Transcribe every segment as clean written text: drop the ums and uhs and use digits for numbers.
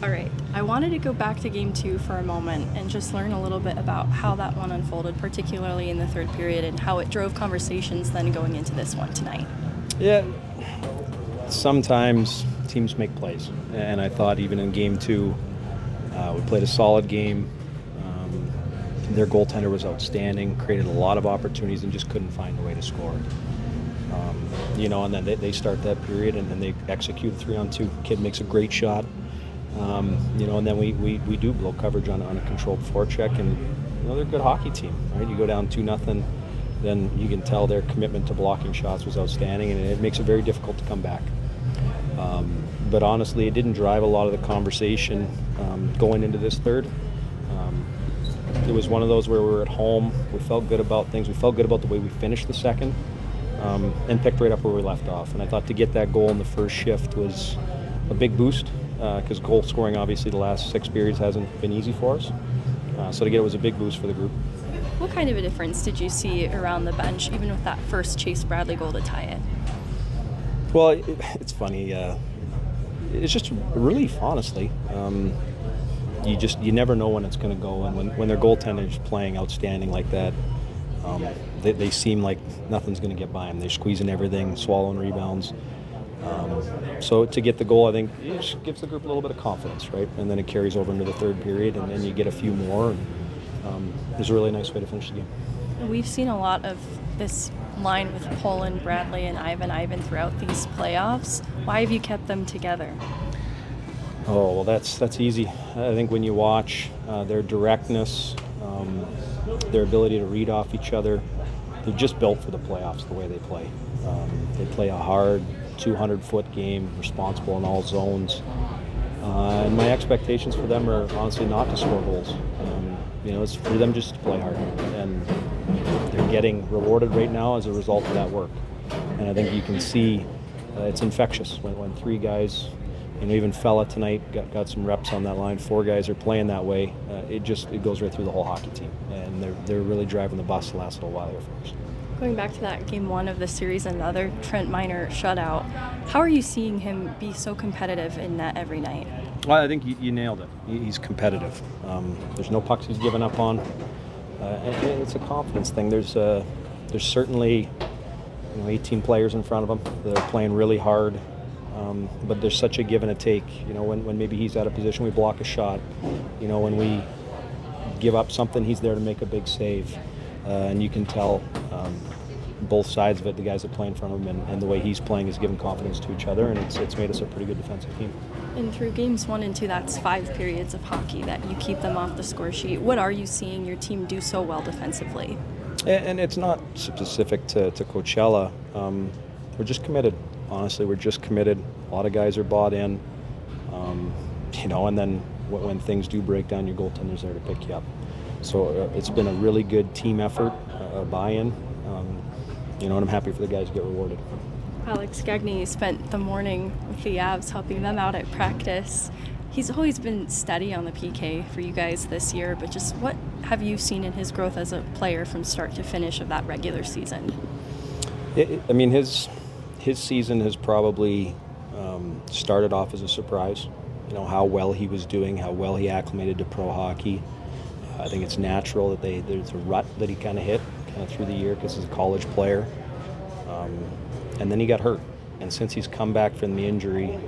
All right, I wanted to go back to game 2 for a moment and just learn a little bit about how that one unfolded, particularly in the third period, and how it drove conversations then going into this one tonight. Yeah, sometimes teams make plays, and I thought even in game 2, we played a solid game. Their goaltender was outstanding, created a lot of opportunities, and just couldn't find a way to score. And then they start that period, and then they execute a 3-on-2. Kid makes a great shot. And then we do blow coverage on a controlled forecheck, and they're a good hockey team, right? You go down 2-0, then you can tell their commitment to blocking shots was outstanding, and it makes it very difficult to come back. But honestly, it didn't drive a lot of the conversation going into this third. It was one of those where we were at home. We felt good about things. We felt good about the way we finished the second, and picked right up where we left off. And I thought to get that goal in the first shift was a big boost, because goal scoring, obviously, the last 6 periods hasn't been easy for us. So to get it was a big boost for the group. What kind of a difference did you see around the bench, even with that first Chase Bradley goal to tie it? Well, it's funny. It's just relief, honestly. You never know when it's going to go, and when their goaltender is playing outstanding like that, they seem like nothing's going to get by them. They're squeezing everything, swallowing rebounds. So to get the goal, I think, it just gives the group a little bit of confidence, right? And then it carries over into the third period, and then you get a few more. And it's a really nice way to finish the game. We've seen a lot of this line with Poland, Bradley, and Ivan throughout these playoffs. Why have you kept them together? Oh, well, that's easy. I think when you watch their directness, their ability to read off each other, they're just built for the playoffs the way they play. They play a hard 200-foot game, responsible in all zones. And my expectations for them are honestly not to score goals. It's for them just to play hard. And they're getting rewarded right now as a result of that work. And I think you can see it's infectious when 3 guys, even Fella tonight got some reps on that line. 4 guys are playing that way. It goes right through the whole hockey team, and they're really driving the bus the last little while here for us. Going back to that game 1 of the series, another Trent Miner shutout. How are you seeing him be so competitive in net every night? Well, I think you nailed it. He's competitive. There's no pucks he's given up on. And it's a confidence thing. There's certainly 18 players in front of him. They're playing really hard. But there's such a give and a take. When maybe he's out of position, we block a shot. When we give up something, he's there to make a big save. And you can tell both sides of it, the guys that play in front of him and the way he's playing is giving confidence to each other, and it's made us a pretty good defensive team. And through games 1 and 2, that's 5 periods of hockey that you keep them off the score sheet. What are you seeing your team do so well defensively? And it's not specific to Coachella. We're just committed. Honestly, we're just committed. A lot of guys are bought in. And then when things do break down, your goaltender's there to pick you up. So it's been a really good team effort, a buy-in. And I'm happy for the guys to get rewarded. Alex Gagné spent the morning with the Avs, helping them out at practice. He's always been steady on the PK for you guys this year, but just what have you seen in his growth as a player from start to finish of that regular season? His season has probably started off as a surprise. How well he was doing, how well he acclimated to pro hockey. I think it's natural that there's a rut that he kind of hit through the year because he's a college player. And then he got hurt. And since he's come back from the injury,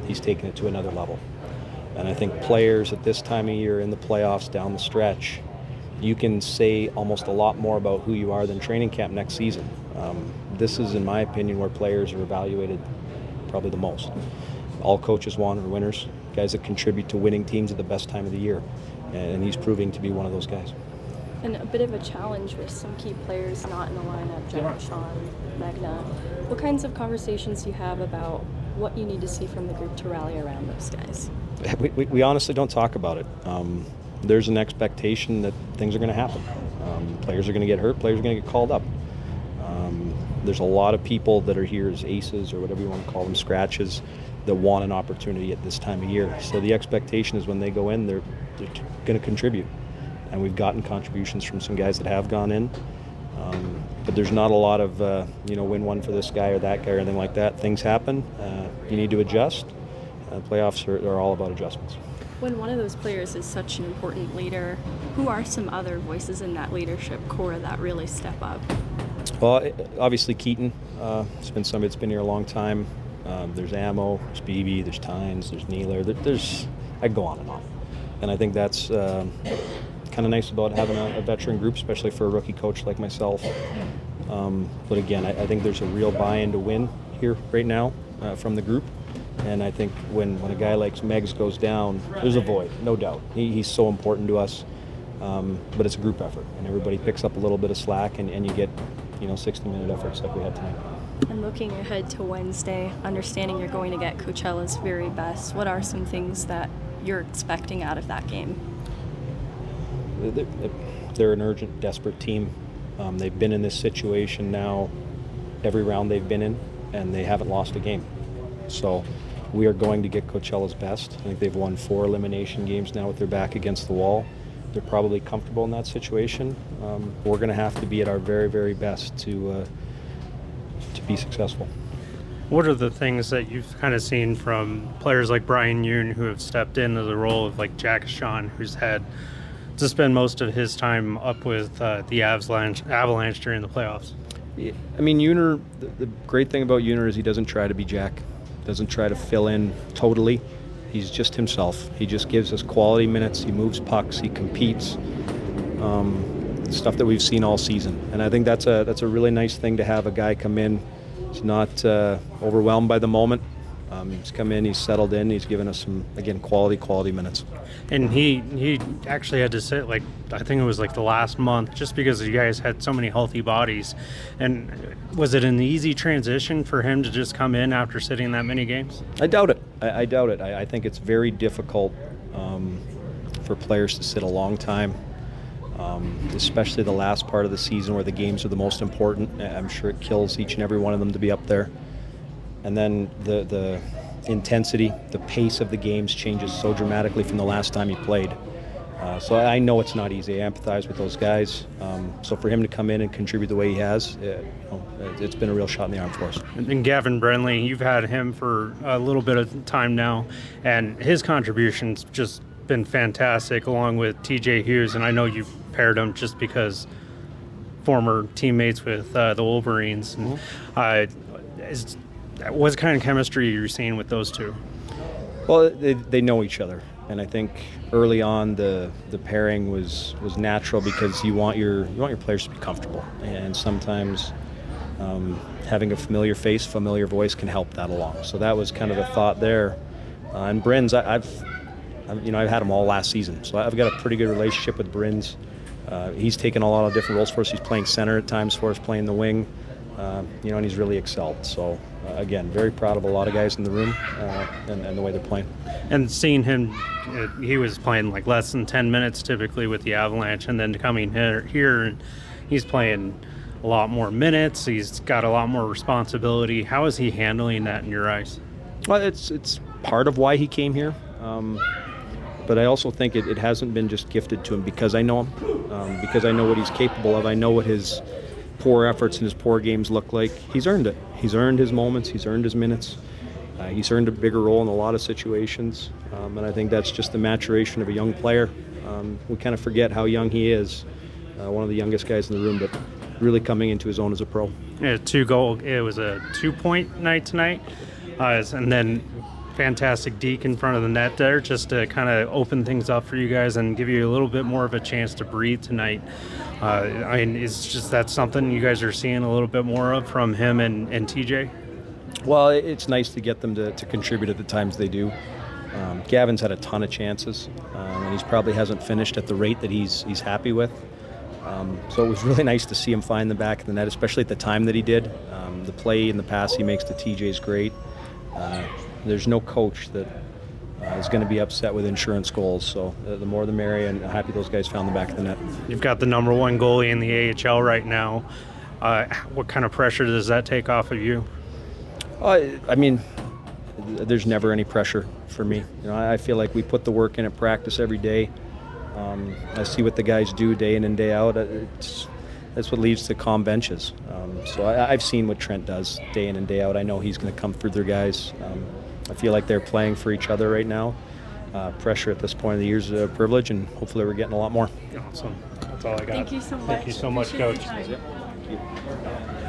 he's taken it to another level. And I think players at this time of year in the playoffs down the stretch, you can say almost a lot more about who you are than training camp next season. This is, in my opinion, where players are evaluated probably the most. All coaches want are winners, guys that contribute to winning teams at the best time of the year. And he's proving to be one of those guys. And a bit of a challenge with some key players not in the lineup, Jack, Sean, Magna. What kinds of conversations do you have about what you need to see from the group to rally around those guys? We honestly don't talk about it. There's an expectation that things are going to happen. Players are going to get hurt, players are going to get called up. There's a lot of people that are here as aces or whatever you want to call them, scratches, that want an opportunity at this time of year. So the expectation is when they go in, they're going to contribute. And we've gotten contributions from some guys that have gone in. But there's not a lot of, win one for this guy or that guy or anything like that. Things happen. You need to adjust. Playoffs are all about adjustments. When one of those players is such an important leader, who are some other voices in that leadership core that really step up? Well, obviously Keaton. It's been somebody that's been here a long time. There's Ammo, there's Beebe, there's Tynes, there's Nealer. I go on and on. And I think that's kind of nice about having a veteran group, especially for a rookie coach like myself. But again, I think there's a real buy-in to win here right now from the group. And I think when a guy like Megs goes down, there's a void, no doubt. He's so important to us. But it's a group effort, and everybody picks up a little bit of slack, and you get 60-minute efforts like we had tonight. And looking ahead to Wednesday, understanding you're going to get Coachella's very best, what are some things that you're expecting out of that game? They're an urgent, desperate team. They've been in this situation now every round they've been in, and they haven't lost a game. So we are going to get Coachella's best. I think they've won 4 elimination games now with their back against the wall. They're probably comfortable in that situation. We're going to have to be at our very, very best to be successful. What are the things that you've kind of seen from players like Brian Yoon, who have stepped into the role of like Jack Sean, who's had to spend most of his time up with the Avalanche during the playoffs? Yeah, I mean, Yooner, the great thing about Yooner is he doesn't try to be Jack, doesn't try to fill in totally. He's just himself. He just gives us quality minutes. He moves pucks. He competes. Stuff that we've seen all season. And I think that's a really nice thing to have a guy come in. He's not overwhelmed by the moment. He's come in. He's settled in. He's given us some, again, quality minutes. And he actually had to sit, like, I think it was like the last month, just because you guys had so many healthy bodies. And was it an easy transition for him to just come in after sitting that many games? I doubt it. I doubt it. I think it's very difficult for players to sit a long time, especially the last part of the season where the games are the most important. I'm sure it kills each and every one of them to be up there. And then the intensity, the pace of the games changes so dramatically from the last time he played. So I know it's not easy. I empathize with those guys. So for him to come in and contribute the way he has, it's been a real shot in the arm for us. And Gavin Brenly, you've had him for a little bit of time now, and his contribution's just been fantastic, along with TJ Hughes. And I know you've paired them just because former teammates with the Wolverines. And, what kind of chemistry are you seeing with those two? Well, they know each other, and I think early on the pairing was natural because you want your players to be comfortable, and sometimes having a familiar face, familiar voice can help that along. So that was kind of the thought there. And Brins, I've had him all last season, so I've got a pretty good relationship with Brins. He's taken a lot of different roles for us. He's playing center at times for us, playing the wing, and he's really excelled. So. Again, very proud of a lot of guys in the room and the way they're playing. And seeing him, he was playing like less than 10 minutes typically with the Avalanche, and then coming here, he's playing a lot more minutes. He's got a lot more responsibility. How is he handling that in your eyes? Well, it's part of why he came here. But I also think it hasn't been just gifted to him because I know him, because I know what he's capable of. I know what his poor efforts and his poor games look like. He's earned it. He's earned his moments. He's earned his minutes. He's earned a bigger role in a lot of situations. And I think that's just the maturation of a young player. We kind of forget how young he is. One of the youngest guys in the room, but really coming into his own as a pro. Yeah, it was a 2-point night tonight. And then fantastic deke in front of the net there, just to kind of open things up for you guys and give you a little bit more of a chance to breathe tonight. It's just that's something you guys are seeing a little bit more of from him and TJ? Well, it's nice to get them to contribute at the times they do. Gavin's had a ton of chances, and he's probably hasn't finished at the rate that he's happy with. So it was really nice to see him find the back of the net, especially at the time that he did. The play and the pass he makes to TJ is great. There's no coach that is going to be upset with insurance goals, so the more the merrier, and happy those guys found the back of the net. You've got the number one goalie in the AHL right now. What kind of pressure does that take off of you? There's never any pressure for me. I feel like we put the work in at practice every day. I see what the guys do day in and day out. That's what leads to calm benches. So I've seen what Trent does day in and day out. I know he's going to come through their guys. I feel like they're playing for each other right now. Pressure at this point of the year is a privilege, and hopefully we're getting a lot more. Awesome. That's all I got. Thank you so much. Thank you so much, Appreciate Coach. your time. Thank you.